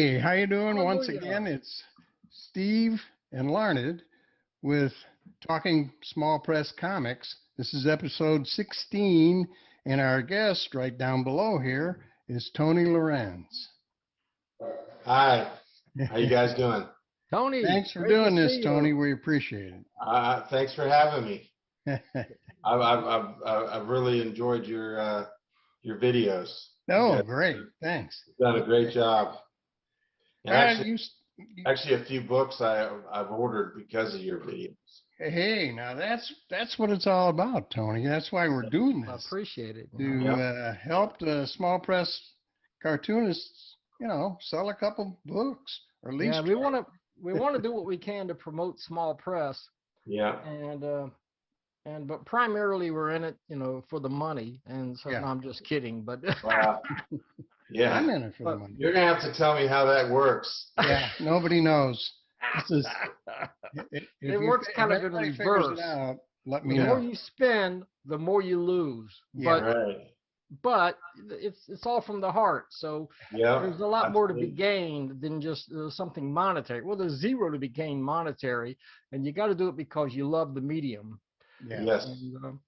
Hey, how you doing? Once Hallelujah. again, it's Steve and Larned with Talking Small Press Comics. This is episode 16, and our guest right down below here is Tony Lorenz. Hi, how you guys doing? Tony, Thanks for great to doing this, see you. Tony. We appreciate Thanks for having me. it. I've really enjoyed your videos. Oh, Yeah, great. Thanks. you've done a great job. And Well, actually, a few books I've ordered because of your videos. hey, now that's what it's all about, Tony. That's why we're doing I this, appreciate it. to help the small press cartoonists, sell a couple books, or at least Yeah, we want to do what we can to promote small press, Yeah. but primarily we're in it, for the money. And so Yeah. no, I'm just kidding, but Wow. Yeah. I'm in it for the But- money. You're gonna have to tell me how that works. Yeah, nobody knows. This is, It works kind of in reverse. Let the me more know. you spend, the more you lose. Yeah. Right. But it's all from the heart. So Yeah. there's a lot more to be absolutely. gained than just something monetary. Well, there's zero to be gained monetary, and you got to do it because you love the medium. Yeah. Yes. And,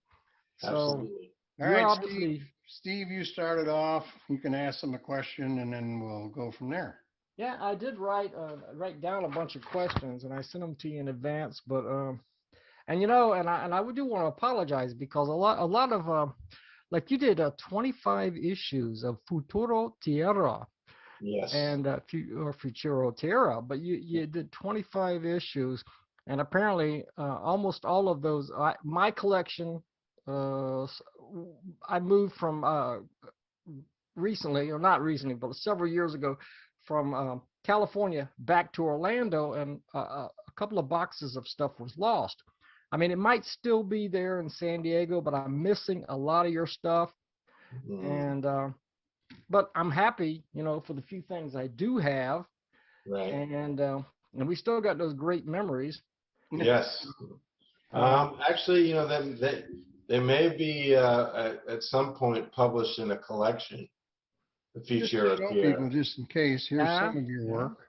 so Absolutely. All you're right, obviously, Steve, you started off. You can ask them a question, and then we'll go from there. yeah, I did write down a bunch of questions, and I sent them to you in advance. But and I do want to apologize because a lot of like you did 25 issues of Futuro Tierra Yes. and Futuro Tierra, but you did 25 issues, and apparently almost all of those my collection. I moved from recently, or not recently, but several years ago, from California back to Orlando, and a couple of boxes of stuff was lost. I mean, it might still be there in San Diego, but I'm missing a lot of your stuff. Mhm. And but I'm happy, for the few things I do have, Right. and we still got those great memories. Yes. Actually, they may be at some point published in a collection. The Just future to of show Keeter. people, just in case. Here's Yeah, some of your yeah. work.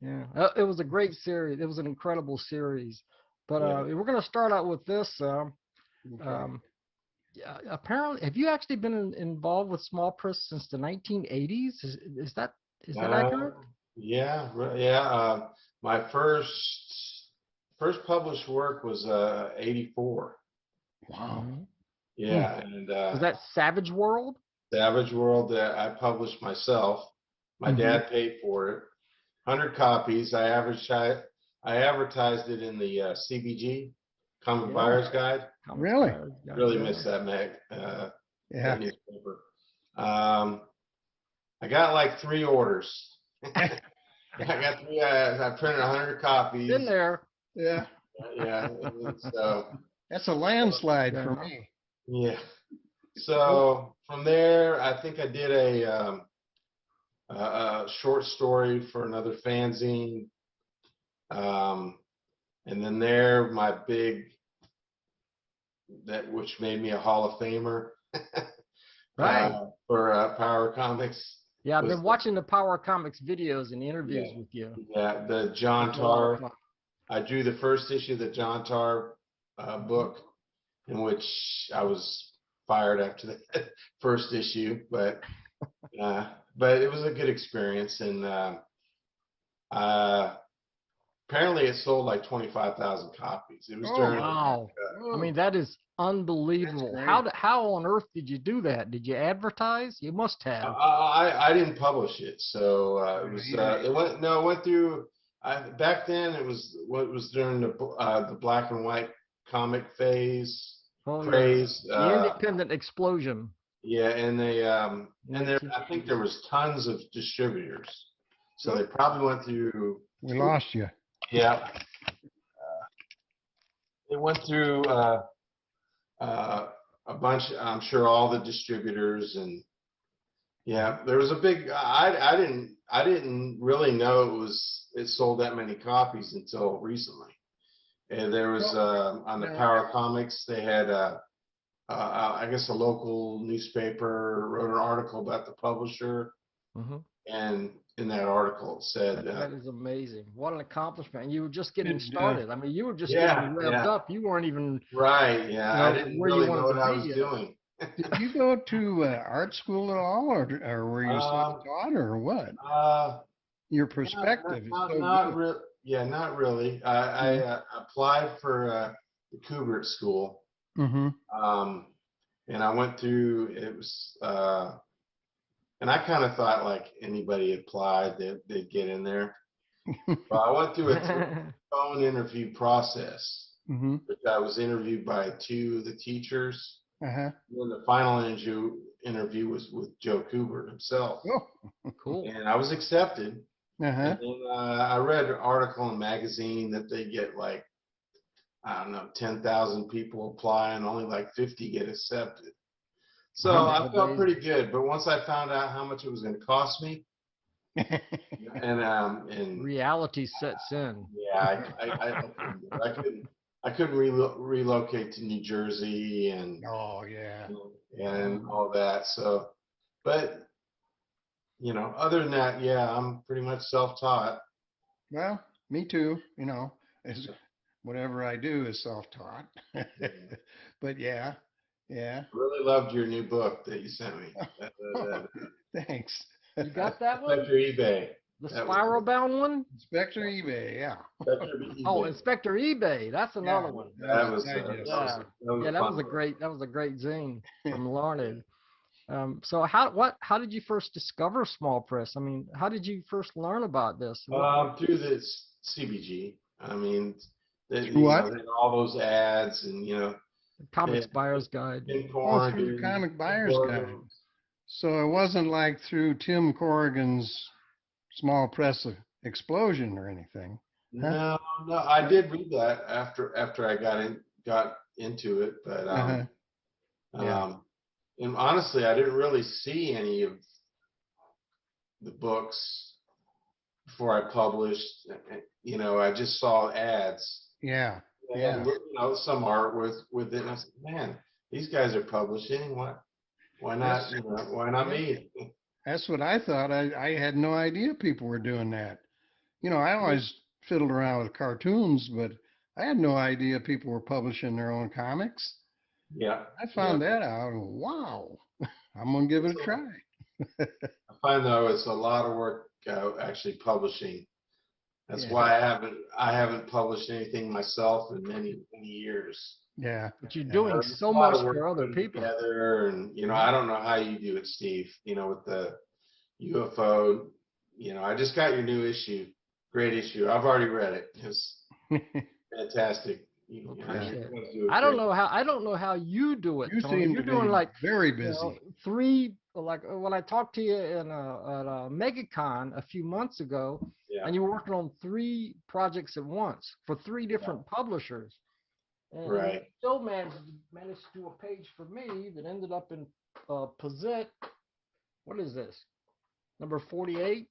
Yeah, it was a great series. It was an incredible series. But Yeah. we're going to start out with this. Okay. Yeah, apparently, have you actually been involved with small press since the 1980s? Is that accurate? Yeah. Yeah. My first published work was 84. Wow. Mhm. Yeah, and Was that Savage World? Savage World that I published myself. My Mhm. dad paid for it. 100 copies. I advertised it in the CBG, Comic Yeah. Buyer's Guide. Really? Really missed that Yeah. that newspaper. I got like 3 orders. I got 3. I printed 100 copies. Been there. Yeah. Yeah. So That's a landslide Yeah. for me. yeah. So from there, I think I did a short story for another fanzine. And then there, my which made me a Hall of Famer. Right. For Power Comics. Yeah, I've was been watching the Power Comics videos and interviews Yeah. with you. Yeah, the John It's a lot of Tar. fun. I drew the first issue of the John Tar book, in which I was fired after the first issue, but it was a good experience, and apparently it sold like 25,000 copies. It was Oh, during Wow. I mean, that is unbelievable. That's How on earth did you do that? Did you advertise? You must have. I didn't publish it, so it was Yeah. it went through. Back then it was during the black and white comic phase Oh, yeah. craze. The independent explosion. Yeah, and I think there was tons of distributors, so they probably went through. We lost you. Yeah, they went through a bunch. I'm sure all the distributors, and yeah, there was a big. I didn't really know it sold that many copies until recently. And there was on the Power Comics, they had I guess a local newspaper wrote an article about the publisher, Mhm. and in that article. It said, That is amazing. What an accomplishment. And you were just getting Did, started. I mean, you were just yeah, getting revved yeah, up. You weren't even, right, yeah. you I know, didn't where you really know wanted what to I be was yet. doing. did you go to art school at all, or were you Um, self-taught, or what? uh, Your perspective is so not good. real. Yeah, not really. I applied for the Kubert School, Mm-hmm. um, and I went through. It was, and I kind of thought like anybody applied, they'd get in there. But I went through a phone interview process, Mm-hmm. which I was interviewed by two of the teachers. Uh-huh. And then the final interview was with Joe Kubert himself, Oh. Cool. and I was accepted. Uh-huh. And then I read an article in a magazine that they get like, I don't know, 10,000 people apply and only like 50 get accepted. So Wow. I felt Amazing. pretty good. But once I found out how much it was going to cost me, and Reality sets in. yeah, I couldn't relocate to New Jersey Oh, yeah. and all that. So, but other than that, yeah, I'm pretty much self-taught. Well, me too, as whatever I do is self-taught. But yeah, yeah. Really loved your new book that you sent me. Thanks. You got that one? Inspector eBay. The That was spiral bound one? Inspector eBay, yeah. Inspector eBay. Oh, Inspector eBay. That's another Yeah, one. That was digest. Yeah. Yeah, that fun was a book. great zine from Larned. So how did you first discover small press? I mean, how did you first learn about this? Through the CBG. I mean, Through what? they had all those ads and Comics they- Buyer's Guide. Tim Oh, through the Corrigan, Comic Buyer's Guide. Corrigan. So it wasn't like through Tim Corrigan's small press explosion or anything. Huh? No, I did read that after I got into it, but Uh-huh. Yeah. and honestly, I didn't really see any of the books before I published. I just saw ads. Yeah. They Yeah. had, some art with it. And I said, man, these guys are publishing. Why not? Yes. Why not Yeah. me? That's what I thought. I had no idea people were doing that. I always fiddled around with cartoons, but I had no idea people were publishing their own comics. Yeah. I found that out, and wow, I'm gonna give it a try. I find though it's a lot of work actually publishing. That's Yeah. why I haven't published anything myself in many years. Yeah. But you're Yeah. doing There's so a lot much of work for other putting people. together, and I don't know how you do it, Steve. With the UFO. I just got your new issue. Great issue. I've already read it. It's fantastic. Appreciate it. You guys do a I don't great- know how you do it, You Tony. seem You're to doing be like very you busy. know, three, like when I talked to you at a MegaCon a few months ago, Yeah. and you were working on 3 projects at once for 3 different publishers. And Right. you still managed to do a page for me that ended up in Possett. What is this? Number 48.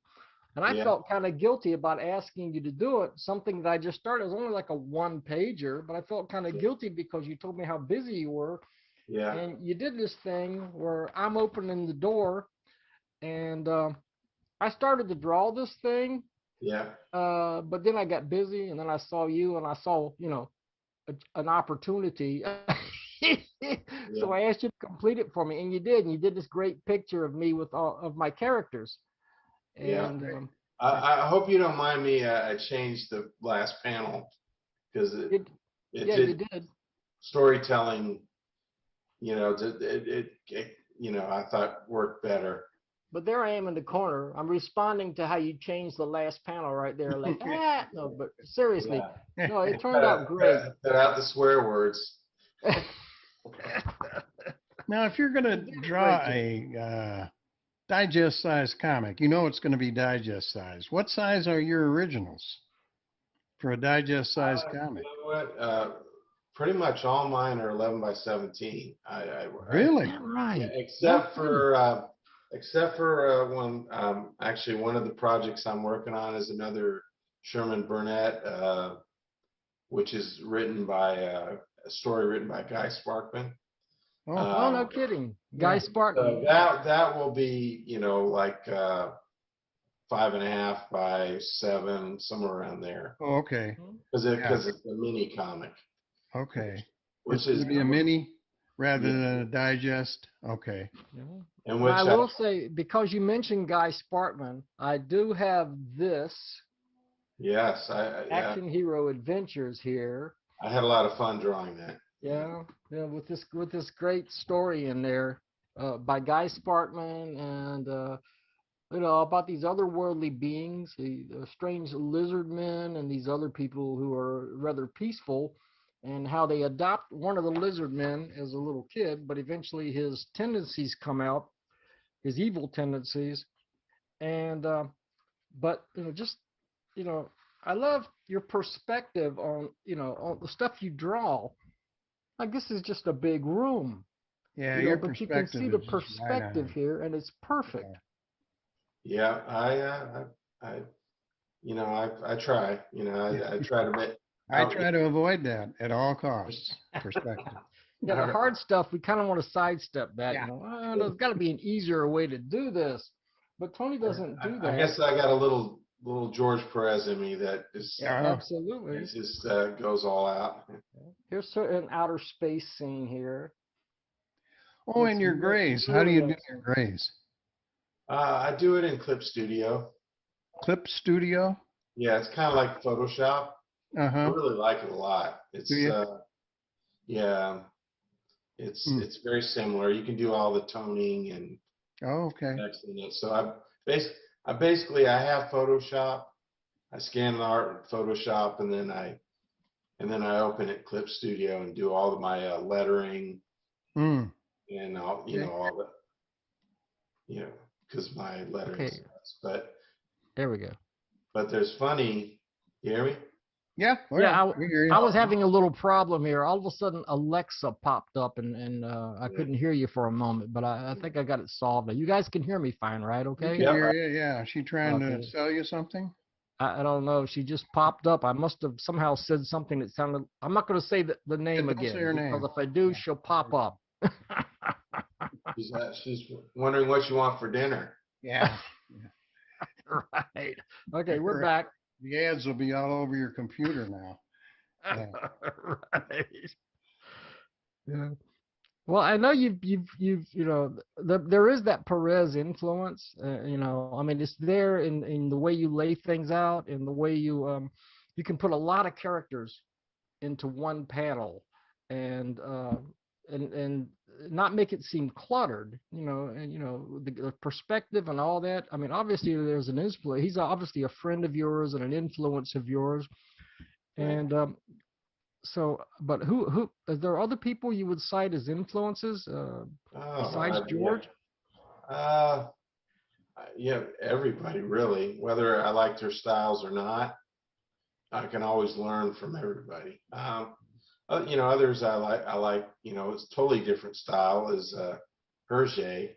And I Yeah. felt kind of guilty about asking you to do it, something that I just started. It was only like a 1-pager, but I felt kind of guilty because you told me how busy you were. Yeah. And you did this thing where I'm opening the door, and I started to draw this thing, Yeah. but then I got busy, and then I saw you, and I saw, an opportunity. So I asked you to complete it for me, and you did. And you did this great picture of me with all of my characters. Yeah. And I hope you don't mind me. I changed the last panel because it yeah, did you did. storytelling. I thought worked better. But there I am in the corner. I'm responding to how you changed the last panel right there. Like, no, but seriously, Yeah. no, it turned out great. Cut out the swear words. Now, if you're gonna did a draw great a digest size comic, it's gonna be digest size. What size are your originals for a digest size comic? You know what? Pretty much all mine are 11 by 17. Really? Yeah, right. Except for when actually one of the projects I'm working on is another Sherman Burnett, which is written by a story written by Guy Sparkman. Oh, no kidding. Guy yeah. Sparkman. So that will be like 5.5 by 7, somewhere around there. Oh, okay. Because Yeah. it's a mini comic, Okay. which It's is going to be a mini rather Yeah. than a digest. Okay. Yeah. and And which I will say, because you mentioned Guy Sparkman, I do have this yes, Action Hero Adventures here. I had a lot of fun drawing that. Yeah, yeah, with this great story in there by Guy Sparkman, and about these otherworldly beings, the strange lizard men, and these other people who are rather peaceful, and how they adopt one of the lizard men as a little kid, but eventually his tendencies come out, his evil tendencies, and but just I love your perspective on on the stuff you draw. Like this is just a big room, Yeah, your but you can perspective see the is just right perspective on. here, and it's perfect. Yeah, I I try. I try to make. I try to avoid that at all costs. Perspective. Yeah, the hard stuff we kind of want to sidestep that. Yeah. There's got to be an easier way to do this, but Tony doesn't do that. I guess I got a little George Perez in me that is Yeah. Absolutely. it just goes all out. Here's an outer space scene here. Oh, and your grays. How do you do your grays? I do it in Clip Studio. Clip Studio? Yeah, it's kind of like Photoshop. I Uh-huh. really like it a lot. It's Do you? yeah, it's very similar. You can do all the toning and Oh, okay. text in it. So I basically I have Photoshop. I scan the art in Photoshop, and then I open it Clip Studio and do all of my lettering Mm. and all all the because my lettering Okay. sucks. There we go. But there's funny. You hear me? Yeah. Oh, Yeah, we hear you. I was having a little problem here. All of a sudden, Alexa popped up, and I couldn't hear you for a moment, but I think I got it solved now. You guys can hear me fine, right? We Okay. can Yep. hear you. Yeah. She trying to Okay. sell you something? I don't know. She just popped up. I must have somehow said something that sounded. I'm not going to say the name don't say again her because name. if I do, she'll pop up. She's wondering what you want for dinner. Yeah. Right. Okay, we're back. The ads will be all over your computer now. Yeah. Right. Yeah. Well, I know you've there is that Perez influence. I mean, it's there in the way you lay things out, in the way you can put a lot of characters into one panel, and not make it seem cluttered. The perspective and all that. I mean, obviously there's an influence. He's obviously a friend of yours and an influence of yours, and so, but who is there other people you would cite as influences besides George? Yeah, everybody really. Whether I like their styles or not, I can always learn from everybody. Others I like. It's totally different style is Hergé,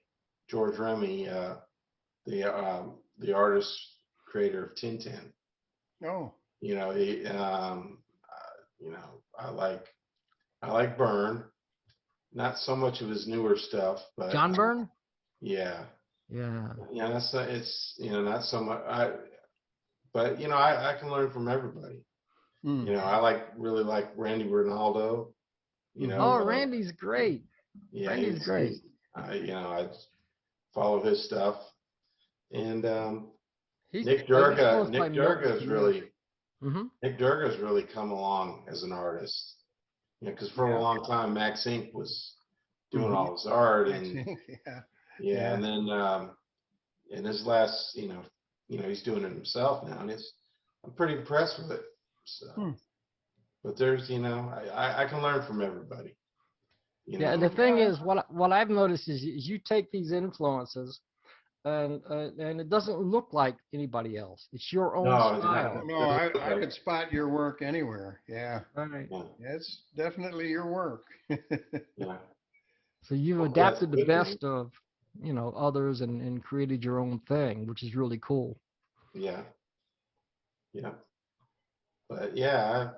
George Remy, the artist creator of Tintin. Oh. I like Byrne. Not so much of his newer stuff, but John Byrne? Yeah. Yeah. Yeah, it's not so much. But I can learn from everybody. I really like Randy Ronaldo. Oh, Randy's great. Yeah, Randy's great. I follow his stuff, and He's Nick Durga. influenced by Nick Durga's really. Mm-hmm. Nick Durga's really come along as an artist. Because for a long time Max Inc. was doing all his art, and Yeah. and then in his last, he's doing it himself now, and I'm pretty impressed with it. So, but there's, I can learn from everybody. Yeah, the thing is, what I've noticed is you take these influences, and it doesn't look like anybody else. It's your own style. No, I could spot your work anywhere. Yeah. Right. Yeah. It's definitely your work. Yeah. So you've adapted the best of, others and created your own thing, which is really cool. Yeah. Yeah. But yeah,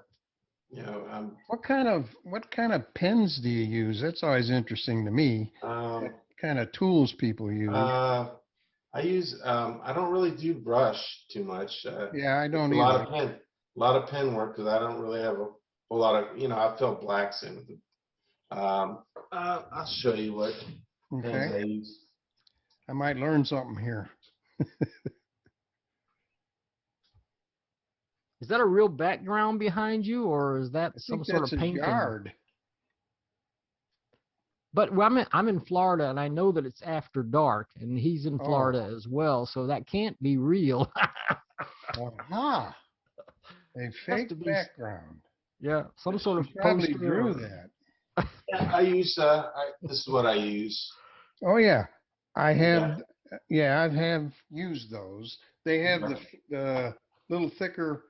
What kind of pens do you use? That's always interesting to me. What kind of tools people use? I don't really do brush too much. Yeah, I don't A lot of either. pen, a lot of pen work because I don't really have a whole lot of, I fill blacks in with it. I'll show you what pens Okay. I use. I might learn something here. Is that a real background behind you, or is that I some think sort that's of his painting? yard. But well, I'm in Florida, and I know that it's after dark, and he's in Oh. Florida as well, so that can't be real. Aha. A Has fake to be, background. yeah, some sort of He probably poster. drew that. Yeah, I use, this is what I use. Oh, yeah. I Yeah. have used those. They have the little thicker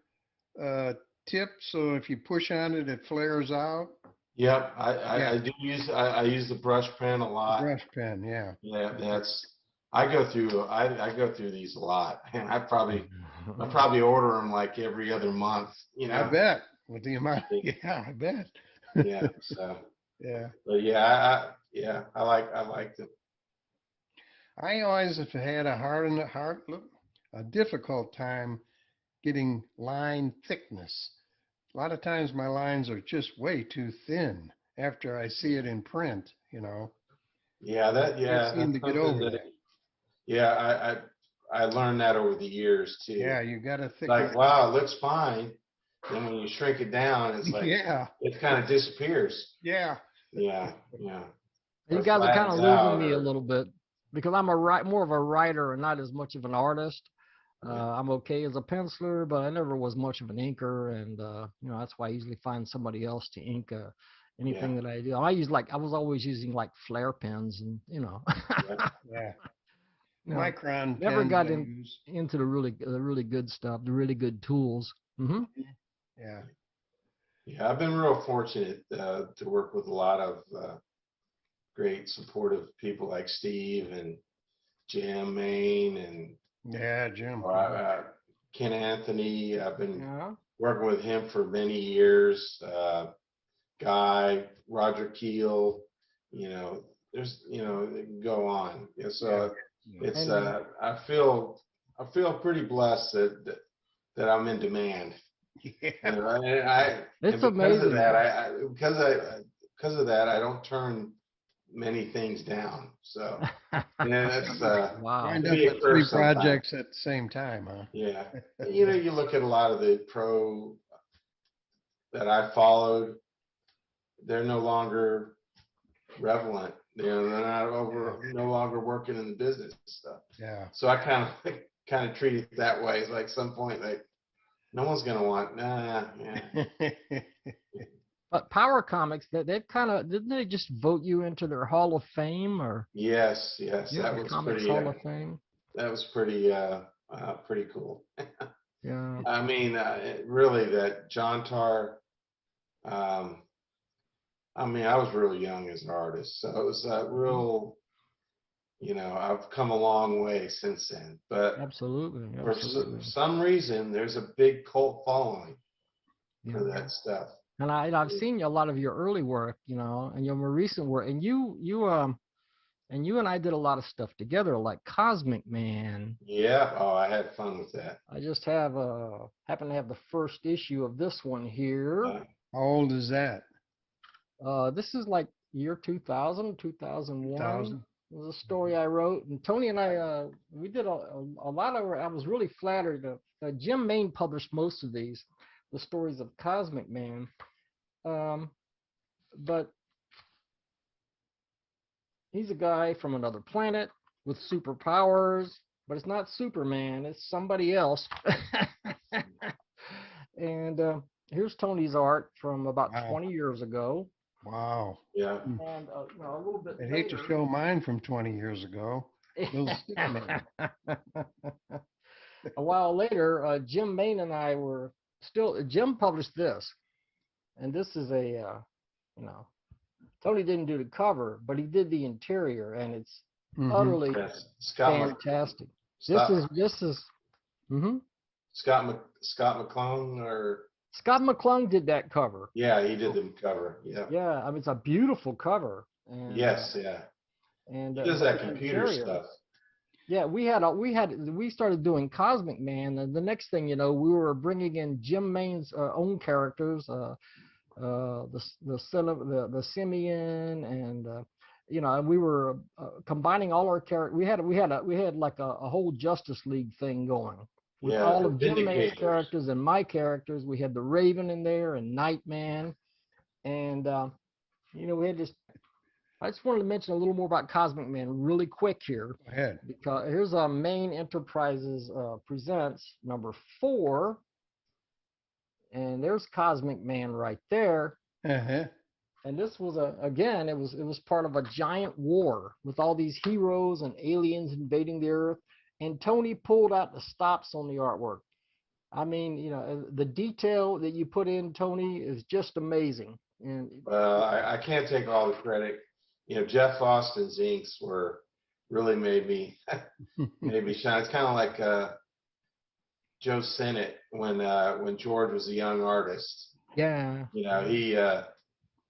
tip, so if you push on it, it flares out. Yep, Yeah. I do use, I use the brush pen a The lot. brush pen, yeah. Yeah, I go through these a lot. And I probably order them like every other month, I bet. With the amount, yeah, I bet. Yeah, so, Yeah. but yeah, I like them. I always have had a difficult time getting line thickness. A lot of times my lines are just way too thin after I see it in print, Yeah, Can't seem to get something over that, that. yeah, I learned that over the years too. Yeah, you gotta thicken. Like, wow, it looks fine. Then when you shrink it down, it's like, Yeah, it kind of disappears. yeah. Yeah. You Or guys are kind of flattens losing out, me a or, little bit because I'm more of a writer and not as much of an artist. I'm okay as a penciler, but I never was much of an inker, and that's why I usually find somebody else to ink anything that I do. I was always using like flare pens, and Yeah. you know, Micron never pens got I use. into the really good stuff, the really good tools. Hmm. Yeah. Yeah, I've been real fortunate to work with a lot of great supportive people like Steve and Jim Main and Yeah, Jim. Ken Anthony. I've been Yeah. working with him for many years. Guy, Roger Keel, there's, it can go on. Yeah, so it's, And I feel pretty blessed that I'm in demand. Yeah. And it's because amazing. of that, because of that, I don't turn many things down. So that's Wow. Wind to up be a with 3 curse sometimes. projects at the same time, huh? Yeah, you look at a lot of the pro that I followed, they're no longer relevant. They're no longer working in the business and stuff. Yeah. So I kind of treat it that way. It's like some point, like no one's gonna want, yeah. But Power Comics, they've kind of didn't they just vote you into their Hall of Fame or Yes, yeah, that the was Comics pretty. Hall of Fame? That was pretty cool. Yeah. I mean, really, that John Tar. I mean, I was real young as an artist, so it was real. I've come a long way since then. But Absolutely. for some reason, there's a big cult following for Yeah. that stuff. And I've seen a lot of your early work, and your more recent work, and you and I did a lot of stuff together, like Cosmic Man. Yeah. Oh, I had fun with that. I just happen to have the first issue of this one here. How old is that? This is like year 2000, 2001. 2000? It was a story I wrote, and Tony and I we did a lot of. I was really flattered that Jim Main published most of these, the stories of Cosmic Man. But he's a guy from another planet with superpowers, but it's not Superman, it's somebody else. And here's Tony's art from about 20 years ago. Wow. Yeah. And a little bit I'd hate to later, show mine from 20 years ago. Little stick man. a while later, Jim Main and I were Jim published this. And this is Tony didn't do the cover, but he did the interior, and it's utterly Yes. fantastic. This is Scott McClung, or Scott McClung did that cover. yeah, he did the cover. Yeah. Yeah, I mean it's a beautiful cover. And, Yes. Yeah. And He does that the computer interior- stuff. Yeah, we started doing Cosmic Man, and the next thing you know, we were bringing in Jim Main's own characters, the Simeon, and and we were combining all our characters. We had like a whole Justice League thing going with Yeah, all the of Jim Main's Vindicators. characters and my characters. We had the Raven in there and Nightman, and we had this. I just wanted to mention a little more about Cosmic Man really quick here, Go ahead. because here's Main Enterprises presents #4, and there's Cosmic Man right there. Uh-huh. And this was it was part of a giant war with all these heroes and aliens invading the Earth. And Tony pulled out the stops on the artwork. I mean, the detail that you put in, Tony, is just amazing. And I can't take all the credit. Jeff Austin's inks really made me shine. It's kind of like Joe Sennett when George was a young artist. yeah, He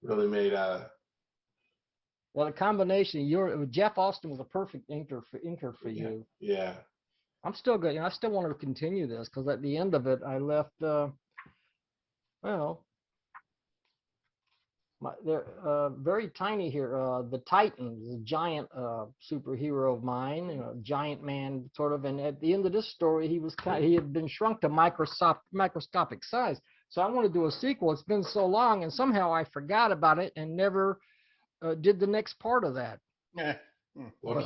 really made well, the combination, Jeff Austin was a perfect inker for you. Yeah. I'm still good. I still want to continue this, because at the end of it, I left, they're very tiny here. The Titan is a giant superhero of mine, giant man sort of. And at the end of this story, he had been shrunk to microscopic size. So I want to do a sequel. It's been so long, and somehow I forgot about it and never did the next part of that. Well, But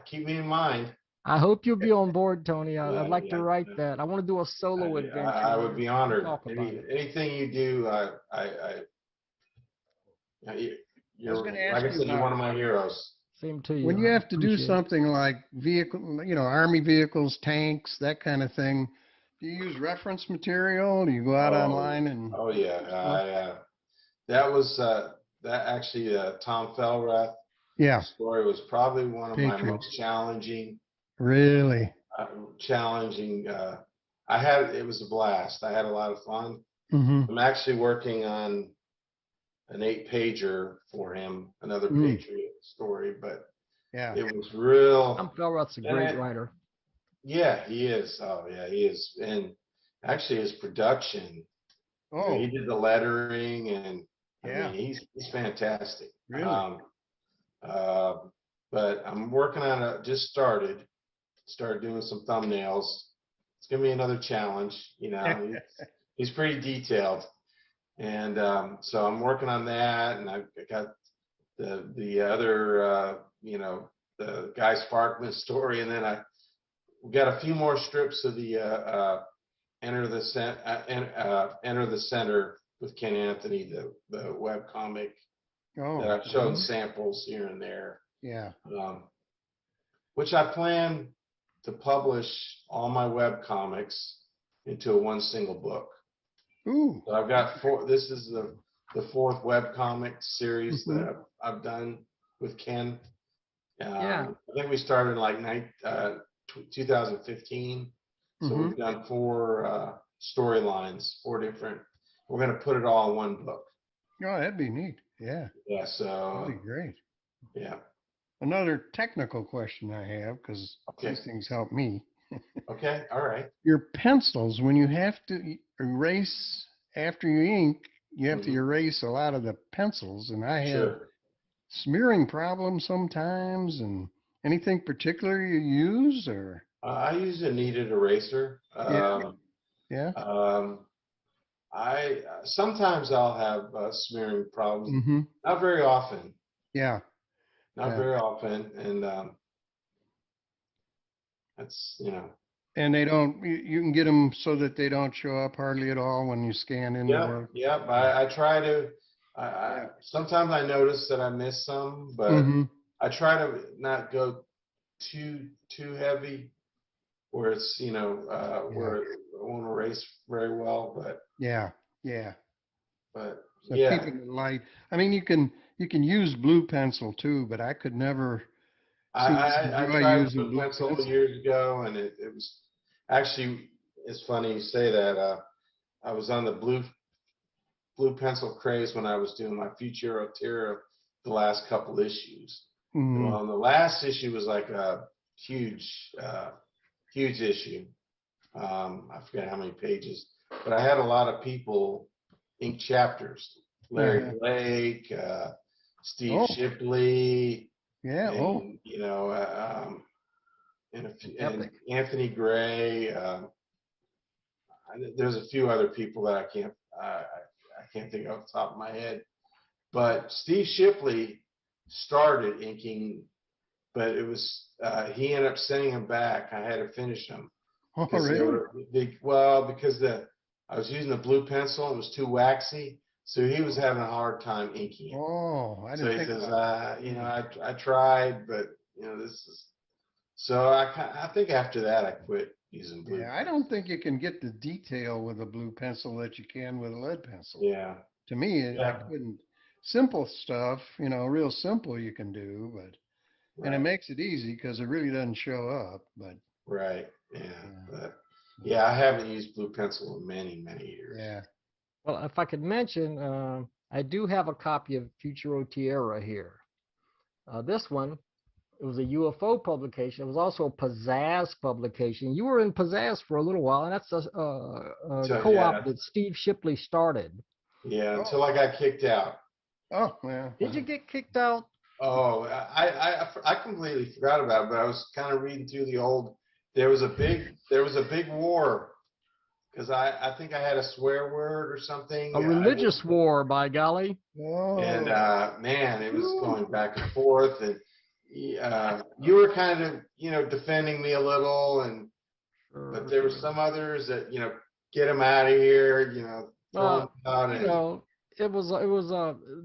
keep me in mind. I hope you'll be on board, Tony. I'd like to Yeah. write that. I want to do a solo adventure. I would be honored. Talk about it. Anything you do, you're, gonna like ask I you said, you're about- one of my heroes. Same to you. When you I have to do appreciate it. something like army vehicles, tanks, that kind of thing, do you use reference material? Do you go out online and? Oh yeah, that was that actually Tom Felrath Yeah, story was probably one of my Patriot. most challenging. really. It was a blast. I had a lot of fun. Mm-hmm. I'm actually working on an 8-pager for him, another Mm. Patriot story, but Yeah. it was real. Tom Felrath's a great writer. Yeah, he is. Oh yeah, he is. And actually his production, Oh, he did the lettering, and yeah. I mean, he's fantastic. Really? But I'm working on just started doing some thumbnails. It's gonna be another challenge. He's pretty detailed, and so I'm working on that. And I got the other the Guy Sparkman story, and then we got a few more strips of the Enter the Center with Ken Anthony, the web comic Oh, that I've shown samples here and there, yeah. which I plan to publish all my web comics into one single book. Ooh. So I've got 4. This is the 4th web comic series Mhm. that I've done with Ken. Yeah. I think we started in like 2015. So Mhm. we've done 4 storylines, 4 different. We're going to put it all in one book. Oh, that'd be neat. Yeah, Yeah. So that'd be great. yeah. Another technical question I have, because Okay. these things help me. Okay. All right. Your pencils, when you have to erase after you ink, you have to Mhm. erase a lot of the pencils, and I have Sure. smearing problems sometimes. And anything particular you use, or? I use a kneaded eraser. Yeah. Yeah. Sometimes I'll have smearing problems. Mm-hmm. Not very often. Yeah. Not Yeah. very often, and that's And they don't. You can get them so that they don't show up hardly at all when you scan in the Yeah, work. yeah. I try to. Sometimes I notice that I miss some, but Mm-hmm. I try to not go too heavy, where it's where it won't erase very well. But Yeah. Yeah. So yeah, keeping it light. I mean, you can use blue pencil too, but I could never. I enjoy tried using blue blue pencil pencil. years ago, and it was actually, it's funny you say that. I was on the blue pencil craze when I was doing my Futuro Terra the last couple issues. Mm, Well, the last issue was like huge, huge issue. I forget how many pages, but I had a lot of people ink chapters. Larry Yeah. Blake, Steve Oh. Shipley, Yeah. Oh. and you know, and Epic. Anthony Gray. There's a few other people that I can't think off the top of my head. But Steve Shipley started inking, but it was he ended up sending them back. I had to finish them. Oh, Because they really? were because I was using the blue pencil, it was too waxy, so he was having a hard time inking it. Oh, I So didn't he think says, about that. you know, I tried, but you know, this is. So I think after that I quit using blue. Yeah, I don't think you can get the detail with a blue pencil that you can with a lead pencil. Yeah, To me, I Yeah. couldn't. Simple stuff, you know, real simple you can do, but and it right, makes it easy because it really doesn't show up. But right, yeah, yeah, but yeah, I haven't used blue pencil in many, many years. yeah. Well, if I could mention, I do have a copy of Futuro Tierra here. This one, it was a UFO publication. It was also a Pizzazz publication. You were in Pizzazz for a little while, and that's a So, co-op yeah, that Steve Shipley started. yeah, Oh, until I got kicked out. oh, yeah. Did you get kicked out? Oh, I completely forgot about it, but I was kind of reading through the old. There was a big war because I think I had a swear word or something. A religious war, by golly. And Oh, man, it was Ooh. going back and forth, and you were kind of defending me a little, and but there were some others that get them out of here, throw them out, You and know, it was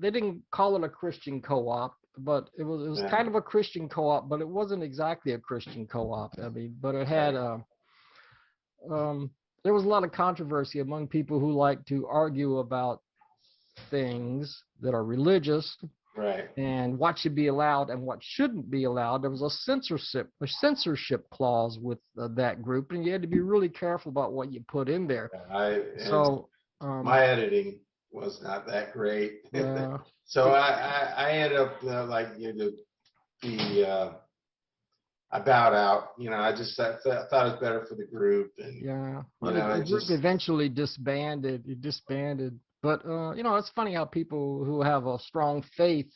they didn't call it a Christian co-op, but it was Yeah. kind of a Christian co-op, but it wasn't exactly a Christian co-op. I mean, but it had there was a lot of controversy among people who like to argue about things that are religious right, and what should be allowed and what shouldn't be allowed. There was a censorship clause with that group, and you had to be really careful about what you put in there. and So my editing was not that great, yeah, so I ended up I bowed out. I just thought it was better for the group, and yeah. you Well, know, the it group just eventually disbanded. It disbanded. But it's funny how people who have a strong faith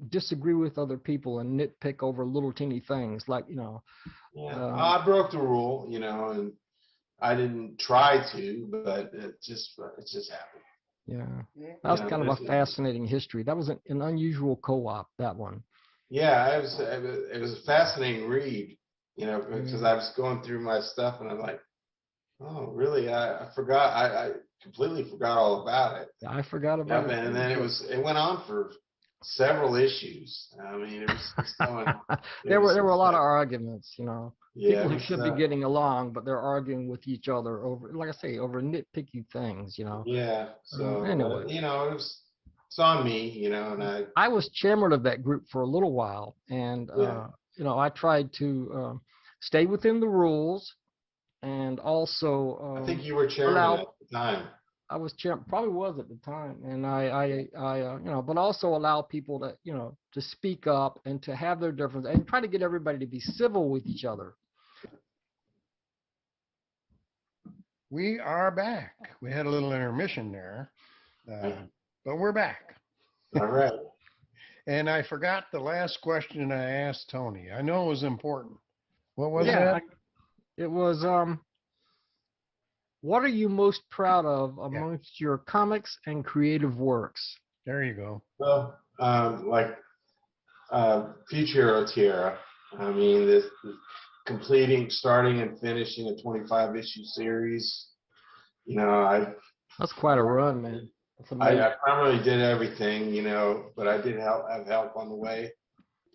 disagree with other people and nitpick over little teeny things like yeah. um, I broke the rule, and I didn't try to, but it just happened. yeah. yeah. That was You know, kind of a this- fascinating history. That was an unusual co-op, that one. Yeah, it was a fascinating read, because I was going through my stuff and I'm like, oh, really? I forgot. I completely forgot all about it. I forgot Yep, about and then it went on for several issues. I mean, it was just going. There were a lot of arguments, Yeah, people it who was, should be getting along, but they're arguing with each other over, like I say, over nitpicky things, yeah. So Anyway. it's on me, and I was chairman of that group for a little while, and Yeah. I tried to stay within the rules, and also I think you were chairman allow- at the time. I was chairman, probably was at the time, and I but also allow people to to speak up and to have their difference and try to get everybody to be civil with each other. We are back. We had a little intermission there, but we're back. All right. And I forgot the last question I asked Tony. I know it was important. What was Yeah, that? it was what are you most proud of amongst your comics and creative works? There you go. Well, like Futuro Tierra. I mean, this starting and finishing a 25 issue series. That's quite a run, man. That's amazing. I primarily did everything, but I did have help on the way.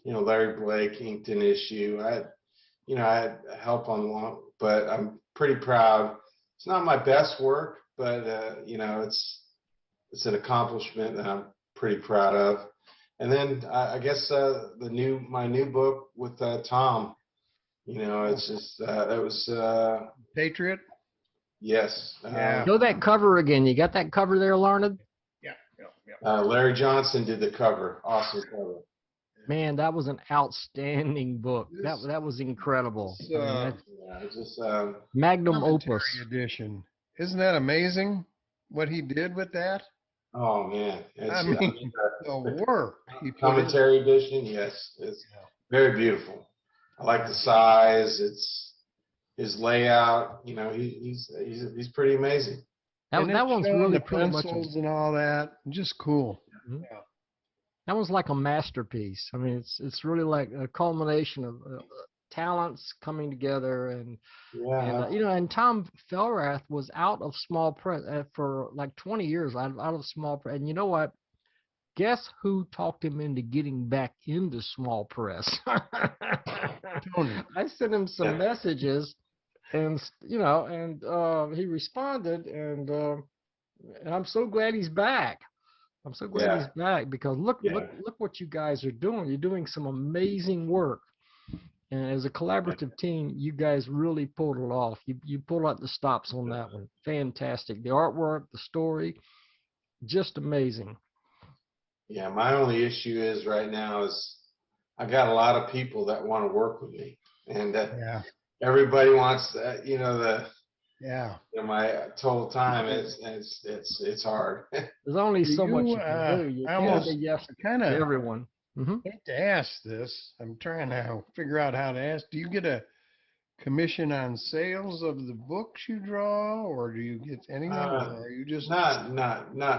Larry Blake inked an issue. I had help on one, but I'm pretty proud. It's not my best work, but it's an accomplishment that I'm pretty proud of. And then I guess my new book with Tom. It's just it was Patriot? yes. Yeah. Show that cover again. You got that cover there, Larned? Yeah. Larry Johnson did the cover. Awesome cover. Man, that was an outstanding book. This, That was incredible. this I mean, that's Yeah, it's just magnum commentary opus. edition. Isn't that amazing what he did with that? oh man, I it's mean, the work he put in. commentary edition. Yes, it's Yeah. very beautiful. I like the size. It's his layout. You know, he's pretty amazing. And That it's one's showing really the pretty much pencils and all that. Just cool. Mhm. Yeah. That was like a masterpiece. I mean, it's really like a culmination of talents coming together, and Yeah, and Tom Felrath was out of small press for like 20 years, out of small press. And you know what? Guess who talked him into getting back into small press? Tony. I sent him some Yeah. messages, and he responded, and I'm so glad he's back. I'm so glad he's yeah, back, because yeah. look what you guys are doing. You're doing some amazing work. And as a collaborative team, you guys really pulled it off. You pulled out the stops on that one. Fantastic. The artwork, the story, just amazing. Yeah, my only issue is right now is I got a lot of people that want to work with me, and Yeah. everybody wants Yeah. my total time. It's hard. There's only so much you can do. You I can't almost say yes kind to of everyone. hate to ask this. I'm trying to figure out how to ask. Do you get a commission on sales of the books you draw, or do you get anything, or are you just? Not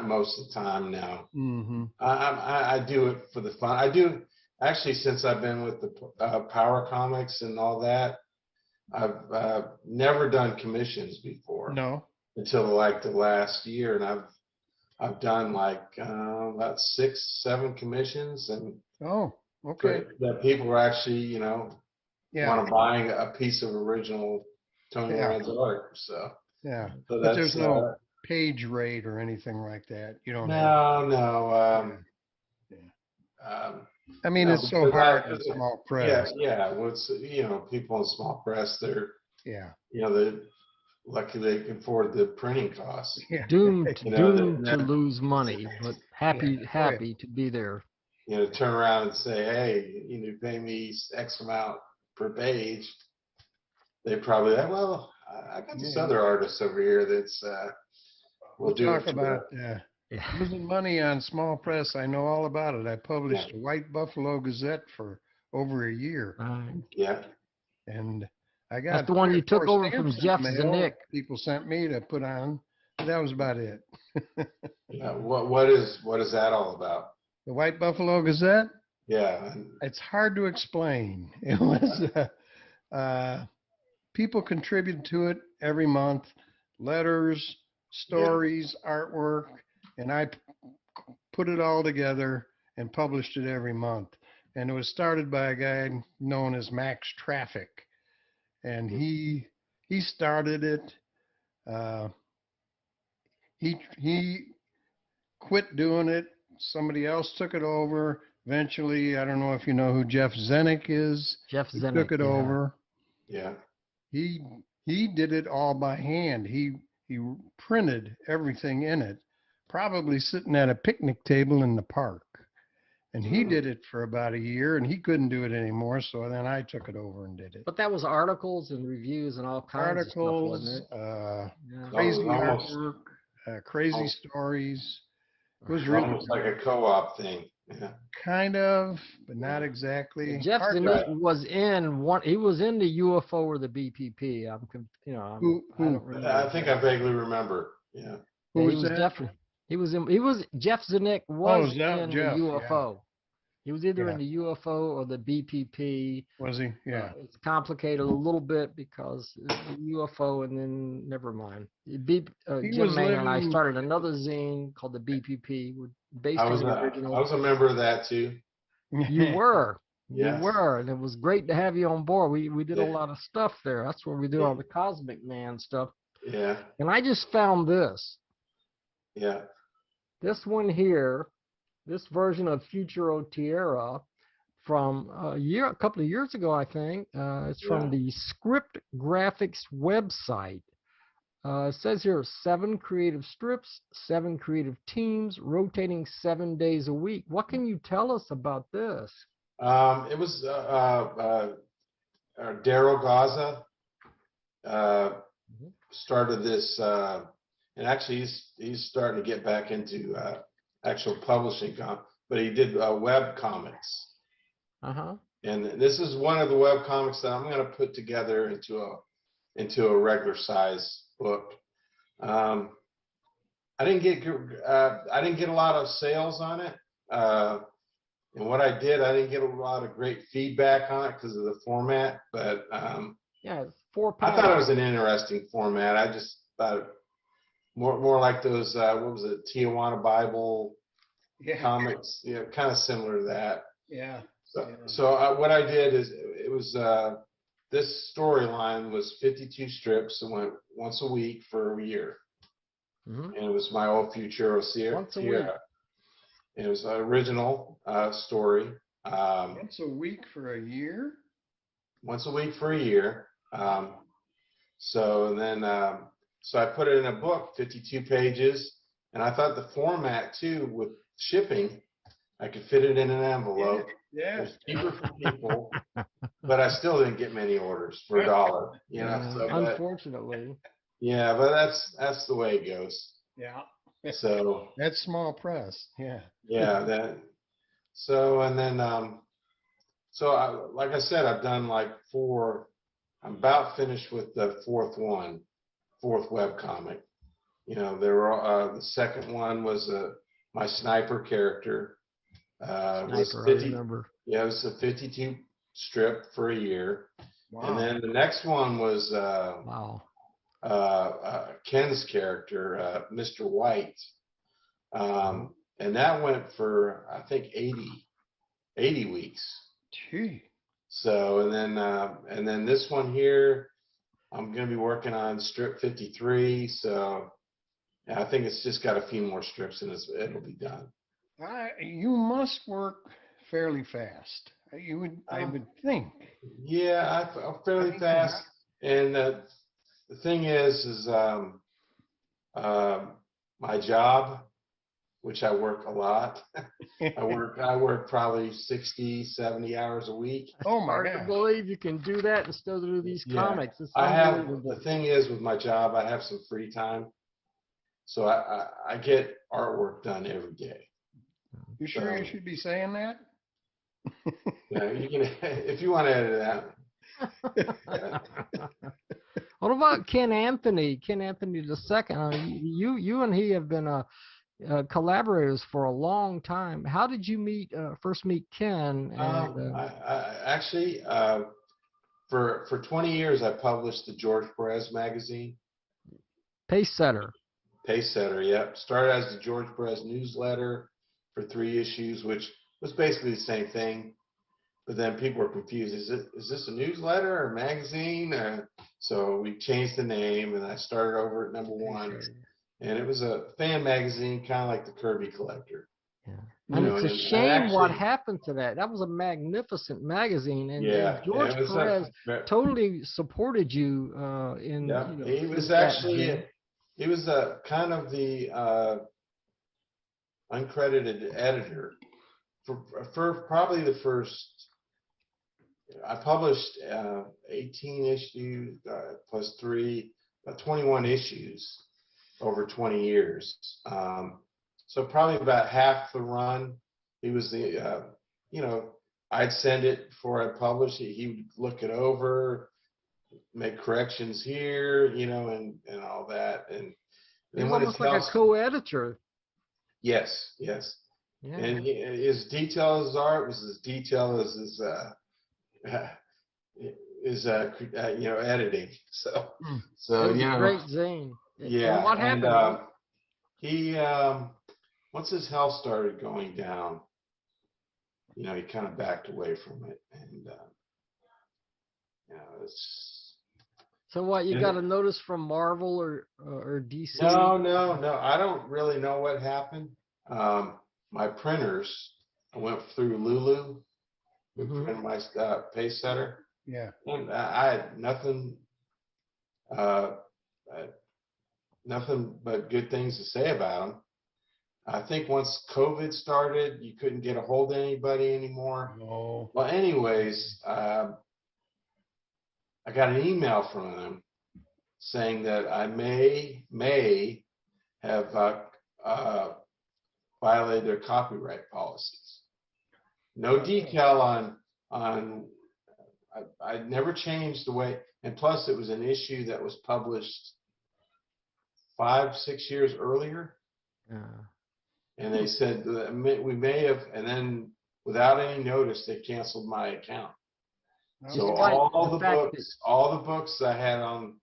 most of the time. No, Mm-hmm. I do it for the fun. I do actually, since I've been with the Power Comics and all that. I've never done commissions before No. until like the last year, and I've done like about 6, 7 commissions, and Oh, okay. that people are actually Yeah. want to buying a piece of original Tony Yeah. Lorenz art. So Yeah. so But that's there's no page rate or anything like that. You don't have. no. Yeah. Um, I mean, no, it's so because hard with small yeah, press. yeah. Well, it's, people in small press, they're Yeah. they're lucky they can afford the printing costs. Yeah. Doomed that- to lose money, but happy Oh, yeah. to be there. Turn around and say, hey, pay me X amount per page. They probably, well, I got this Yeah. other artist over here that's will do Talk it for about Yeah. losing money on small press. I know all about it. I published a White Buffalo Gazette for over a year, yeah. and I got That's the one 3 or you took 4 over from stamps in Jeff the mail Zanuck. people sent me to put on. But that was about it. Yeah. What is that all about? The White Buffalo Gazette. Yeah. It's hard to explain. It was people contribute to it every month, letters, stories, artwork, and I put it all together and published it every month. And it was started by a guy known as Max Traffic, and he started it. He quit doing it. Somebody else took it over. Eventually, I don't know if you know who Jeff Zanuck is. Jeff He Zanuck, took it yeah. over. Yeah. He did it all by hand. He printed everything in it, probably sitting at a picnic table in the park. And he did it for about a year, and he couldn't do it anymore. So then I took it over and did it. But that was articles and reviews and all kinds of stuff, wasn't Articles, it? Yeah. crazy Almost- artwork, crazy almost- stories. It was really Almost like a co-op thing. Yeah. kind of, but not exactly. Jeff Hard to- Zanuck was in one. He was in the UFO or the BPP. I don't remember. I think I vaguely remember. Yeah. Who Yeah, was he was that? definitely. He was Jeff Zanuck was is that in Jeff? the Yeah. UFO. He was either Yeah. in the UFO or the BPP. Was he? Yeah. It's complicated a little bit because it's the UFO, and then never mind. He Jim was Manger and I living- started another zine called the BPP, based I on was the I original. was a member of that too. You were. Yes. You were, and it was great to have you on board. We did a Yeah. lot of stuff there. That's where we do all the Cosmic Man stuff. Yeah. And I just found this. Yeah. This one here, this version of Futuro Tierra from a couple of years ago, I think. It's from the Script Graphics website. It says here 7 creative strips, 7 creative teams, rotating 7 days a week. What can you tell us about this? It was Daryl Gaza started this, and actually he's starting to get back into actual publishing, but he did web comics. And this is one of the web comics that I'm going to put together into a regular size book. I didn't get a lot of sales on it. And what I didn't get a lot of great feedback on it because of the format, but Yeah, 4 I panels. thought it was an interesting format. I just thought it more like those, what was it, Tijuana Bible comics, you know, kind of similar to that. Yeah. So what I did is it was this storyline was 52 strips and went once a week for a year. And it was my old future Sierra. Once a week. And it was an original story. Once a week for a year? Once a week for a year. So I put it in a book, 52 pages, and I thought the format too, with shipping, I could fit it in an envelope. Yeah. It was cheaper for people, but I still didn't get many orders for $1, you know. So, Unfortunately. yeah, but that's the way it goes. Yeah. So That's small press. Yeah. yeah, so like I said, I've done like 4. I'm about finished with the fourth web comic. You know, there were the second one was my sniper character. Was 50, I remember. Yeah, it was a 52 strip for a year. Wow. And then the next one was Wow. Ken's character, Mr. White. And that went for, I think, 80 weeks. Gee. So, and then this one here, I'm going to be working on strip 53. So yeah, I think it's just got a few more strips and it'll be done. You must work fairly fast. I would think. Yeah, I'm fairly fast. And the thing is my job, which I work a lot. I work probably 60, 70 hours a week. Oh my Hard to gosh. believe you can do that and still do these comics. It's The thing is with my job, I have some free time. So I get artwork done every day. You sure you should be saying that? Yeah, you can, if you want to edit it out. What about Ken Anthony? Ken Anthony II. You and he have been collaborators for a long time. How did you first meet Ken? And, I actually, for 20 years, I published the George Perez magazine. Pace setter. Pace setter, yep. Started as the George Perez newsletter for 3 issues, which was basically the same thing. But then people were confused. Is this a newsletter or a magazine? So we changed the name, and I started over at #1. And it was a fan magazine, kind of like the Kirby Collector. Yeah. And it's a shame what happened to that. That was a magnificent magazine. And George Perez totally supported you in. Yeah, you know, he was actually, he was kind of the uncredited editor for probably the first. I published 18 issues plus 3, 21 issues over 20 years. So probably about half the run, he was the, I'd send it before I published it. He would look it over, make corrections here, and all that. And he was almost like a co-editor. Yes. Yeah. And his detail as art was as detailed as his editing. So great zine. Yeah. And what happened? He once his health started going down, he kind of backed away from it, and it's. So what, you got a notice from Marvel or DC? No. I don't really know what happened. My printers, I went through Lulu, who printed my pace setter. Yeah. And I had nothing but good things to say about him. I think once COVID started, you couldn't get a hold of anybody anymore. No. Well, anyways, I got an email from them saying that I may have violated their copyright policies. No detail on. I never changed the way, and plus it was an issue that was published 5-6 years earlier. Yeah. And they said that we may have, and then without any notice, they canceled my account. So Despite all the the fact books, all the books I had on,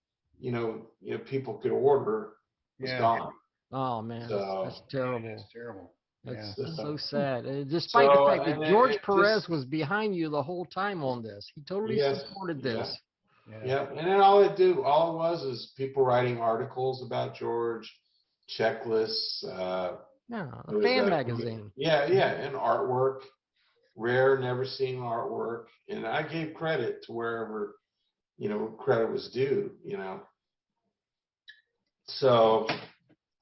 people could order was Yeah. gone. Oh man, So- that's terrible. It's terrible. That's Yeah. so sad. Despite So, the fact that and George it Perez just- was behind you the whole time on this, he totally Yes, supported yeah. this. Yeah. Yeah, and then all it was is people writing articles about George, checklists, Yeah, It a was fan a- magazine. yeah, and artwork, rare, never seen artwork. And I gave credit to wherever, credit was due, So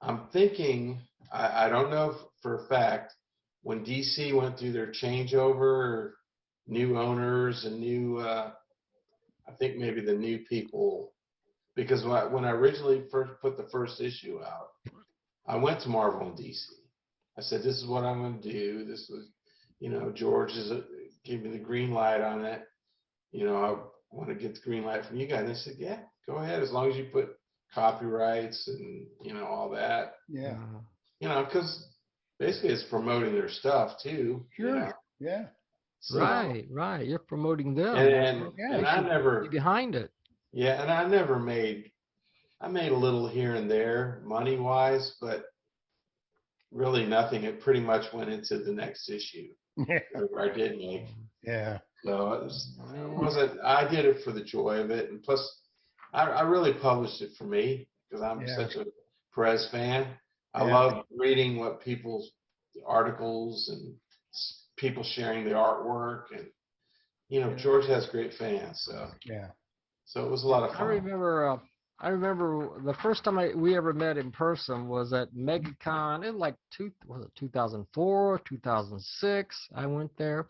I'm thinking, I don't know for a fact, when DC went through their changeover, new owners and new, I think maybe the new people, because when I originally first put the first issue out, I went to Marvel and DC. I said, this is what I'm going to do. This was, George gave me the green light on it. I want to get the green light from you guys. And they said, yeah, go ahead, as long as you put copyrights and, all that. Yeah. Because basically it's promoting their stuff too. Sure. Yeah. So- Right. You're promoting them. And Yeah, I never, Be behind it. yeah, and I made a little here and there money wise, but really nothing. It pretty much went into the next issue Yeah. where I did make. Yeah. So I did it for the joy of it. And plus I really published it for me because I'm Yeah. such a Perez fan. I Yeah. love reading what people's articles and people sharing the artwork and, George has great fans. So Yeah. it was a lot of I fun. remember the first time we ever met in person was at MegaCon in like 2004, 2006. I went there.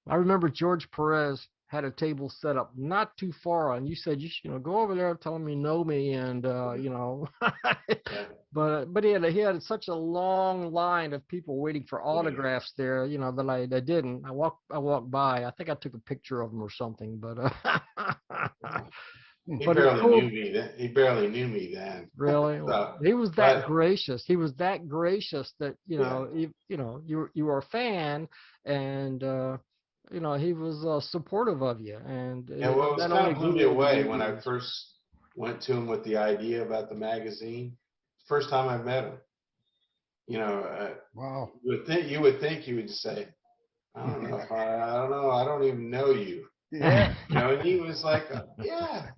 I remember George Perez had a table set up not too far on. You said you should, go over there, tell him you know me, and Yeah. But he had such a long line of people waiting for autographs there, that I didn't. I walked by. I think I took a picture of him or something, but He But it's barely cool. knew me then. He barely knew me then. really, So, he was that but- gracious. He was that gracious that Yeah. you were a fan, and he was supportive of you. And And what was not kind only of blew me grew away with when I you, first went to him with the idea about the magazine, first time I met him, Wow. you would think he would say, I don't know if I don't know, I don't even know you. Yeah. And he was like, yeah,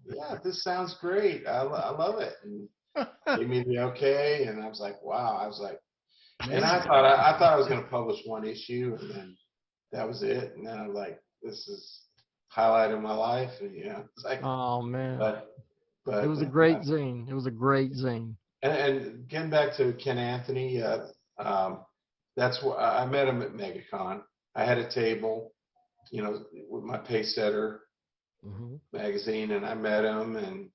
this sounds great. I love it. And gave me the okay. And I was like, wow. I was like, and I thought I was going to publish one issue and then that was it. And then I'm like, this is highlight of my life. And it's like, oh man, but it was a great zine. It was a great zine. And getting back to Ken Anthony, that's what I met him at MegaCon. I had a table, with my pace setter Hmm. magazine, and I met him, and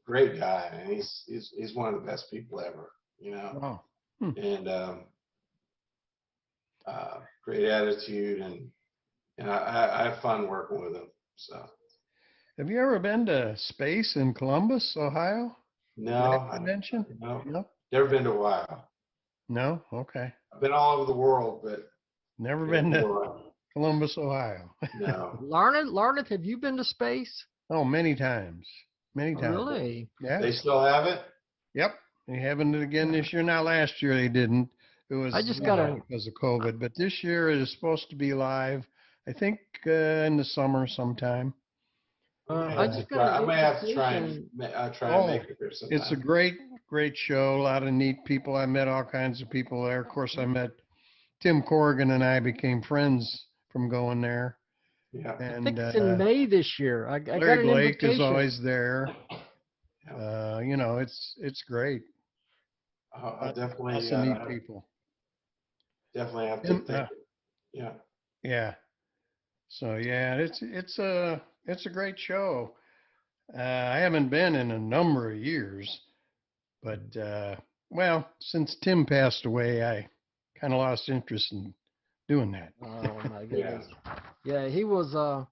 great guy, and he's one of the best people ever, Wow. and great attitude, and I have fun working with him. So Have you ever been to space in Columbus, Ohio? no, Convention? no, No. never been to a while. No. Okay. I've been all over the world, but Never been to Ohio, Columbus, Ohio. no. Larned, have you been to space? Oh, many times. Many times. Really? Yeah. They still have it? Yep. They having it again this year. Now, last year they didn't. It was I just got a- because of COVID. But this year it is supposed to be live. I think in the summer sometime. I just got I an may have to try invitation. and Oh, make it there sometime. It's a great show. A lot of neat people. I met all kinds of people there. Of course, I met Tim Corrigan, and I became friends from going there. Yeah. I And think it's in May this year. I got Larry an Blake is invitation. always there. It's great. I'll definitely, lots of neat people. definitely have to And, think. Yeah. yeah. So yeah, it's a great show. I haven't been in a number of years, but well, since Tim passed away, I kind of lost interest in doing that. Oh my Yeah. goodness. Yeah, he was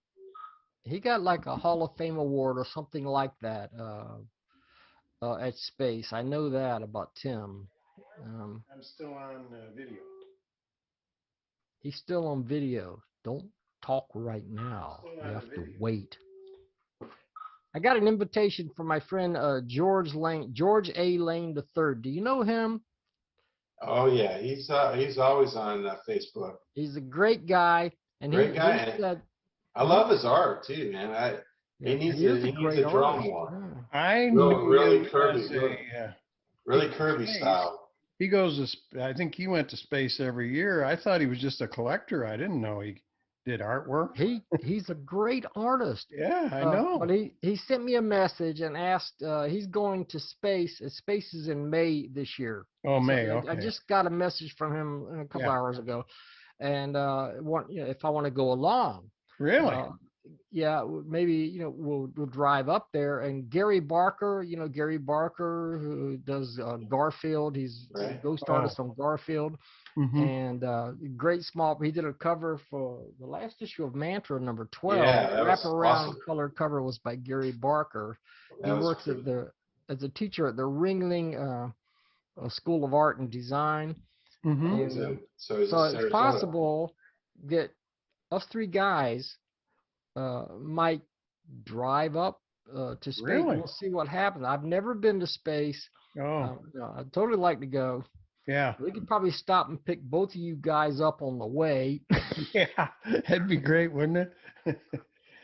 he got like a Hall of Fame award or something like that at Space. I know that about Tim. I'm still on video. He's still on video. Don't talk right now. Still You on have to video. wait. I got an invitation from my friend George A. Lane III. Do you know him? Oh yeah, he's always on Facebook. He's a great guy, and Great guy, he and said, I love his art too, man. yeah, He he is a needs great to draw artist. more. Yeah. I Really knew him curvy, as really goes to curvy space. style. He goes to, I think he went to space every year. I thought he was just a collector. I didn't know he did artwork. He's a great artist. Yeah, I But know. he sent me a message and asked, he's going to space. Space is in May this year. Oh, So May, I okay. just got a message from him a couple Yeah. hours ago, and if I want to go along. Really? Yeah, maybe we'll drive up there. And Gary Barker, Gary Barker, who does Garfield. He's a Right. ghost Oh. artist on Garfield. Mm-hmm. And great small. He did a cover for the last issue of Mantra number 12. Yeah, The that was wraparound awesome. color cover was by Gary Barker. That He was works pretty- as a teacher at the Ringling School of Art and Design. Mm-hmm. he's And in- so he's in so it's Sarasota. possible that us three guys might drive up to space. Really? We'll see what happens. I've never been to space. Oh, I'd totally like to go. yeah. We could probably stop and pick both of you guys up on the way. Yeah, that'd be great, wouldn't it?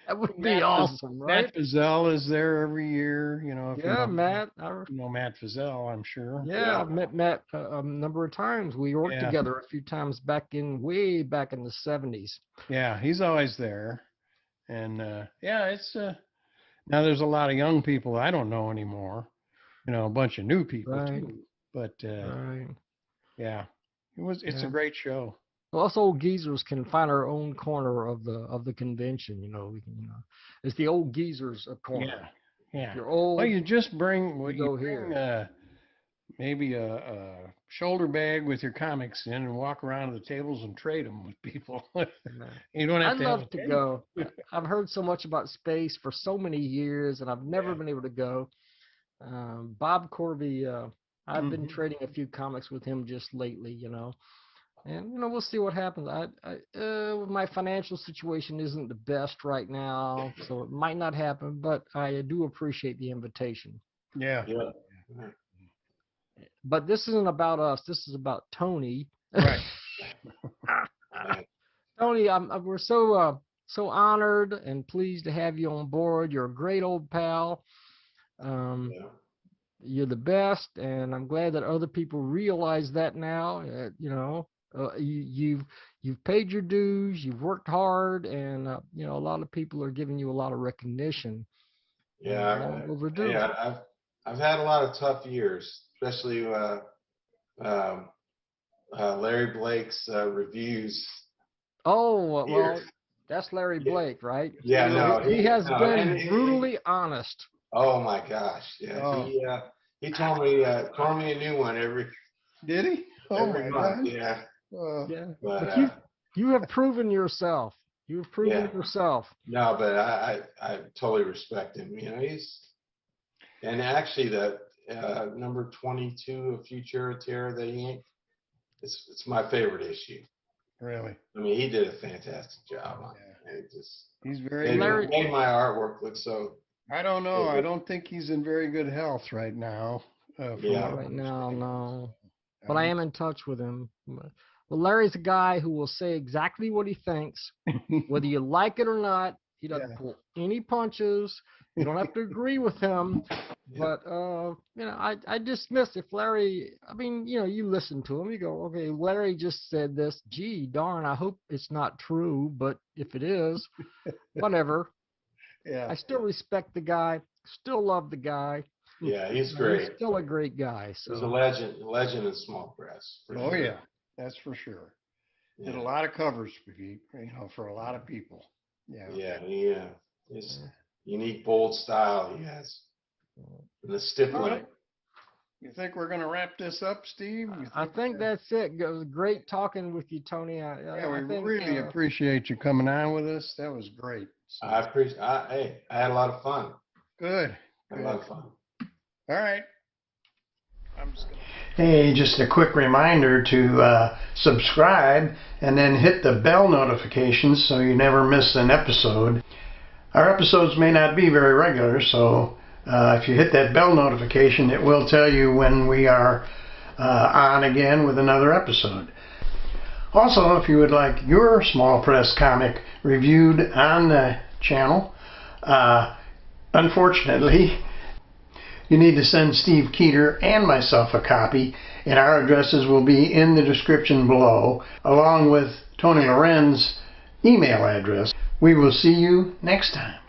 That would be Matt awesome, right? Matt Fazell is there every year, if you Yeah, know, Matt. you know Matt Fazell, I'm sure. Yeah, I've met Matt a number of times. We worked Yeah. together a few times way back in the 70s. Yeah, he's always there. And yeah, it's now there's a lot of young people I don't know anymore. A bunch of new people Right. too. But Right. yeah, it's a Yeah. great show. Well, us old geezers can find our own corner of the convention. We can. It's the old geezers corner. Yeah. Yeah. If you're old, Well, you just bring you go here. Maybe a shoulder bag with your comics in and walk around to the tables and trade them with people. You don't have I'd to have love a to table. go. I've heard so much about space for so many years, and I've never Yeah. been able to go. Bob Corby, I've been Mhm. trading a few comics with him just lately, and we'll see what happens. My financial situation isn't the best right now, so it might not happen. But I do appreciate the invitation. Yeah. Yeah. But this isn't about us. This is about Tony. Right. Tony, we're so honored and pleased to have you on board. You're a great old pal. Yeah. You're the best, and I'm glad that other people realize that now. You've paid your dues. You've worked hard, and a lot of people are giving you a lot of recognition. Yeah. Long overdue. Yeah. I've had a lot of tough years, especially Larry Blake's reviews. Oh, well, Years. that's Larry Yeah. Blake, right? Yeah, no, He has no, been and he- brutally honest. Oh my gosh, yeah. Oh. He tore me a new one every Did he? Oh every my month. God. Yeah, Yeah, but but you have proven yourself. You've proven Yeah. yourself. no, but I totally respect him. And actually the number 22 of Future Terror that he inked, it's my favorite issue. Really? I mean, he did a fantastic job on Yeah. it. It just He's very made my artwork look so. I don't know. Yeah. I don't think he's in very good health right now. From Yeah. what I Right now, understand. no. But I am in touch with him. Well, Larry's a guy who will say exactly what he thinks, whether you like it or not. He doesn't Yeah. pull any punches. You don't have to agree with him. Yeah. But I dismiss if Larry. I mean, you listen to him. You go, okay, Larry just said this. Gee, darn, I hope it's not true. But if it is, whatever. Yeah. I still respect the guy. Still love the guy. Yeah, he's He's great. still a great guy. He's a So legend in small press. for Oh sure. yeah, that's for sure. Did a Yeah. lot of covers for for a lot of people. Yeah. Yeah, his unique bold style he has. And the stiff All line. right. You think we're going to wrap this up, Steve? I think that's it. It was great talking with you, Tony. Yeah, we I think, really appreciate you coming on with us. That was great. So, I appreciate. Hey, I had a lot of fun. good. I had a lot of fun. All right. Hey, just a quick reminder to subscribe and then hit the bell notifications so you never miss an episode. Our episodes may not be very regular, so if you hit that bell notification, it will tell you when we are on again with another episode. Also, if you would like your small press comic reviewed on the channel, unfortunately, you need to send Steve Keeter and myself a copy, and our addresses will be in the description below, along with Tony Lorenz's email address. We will see you next time.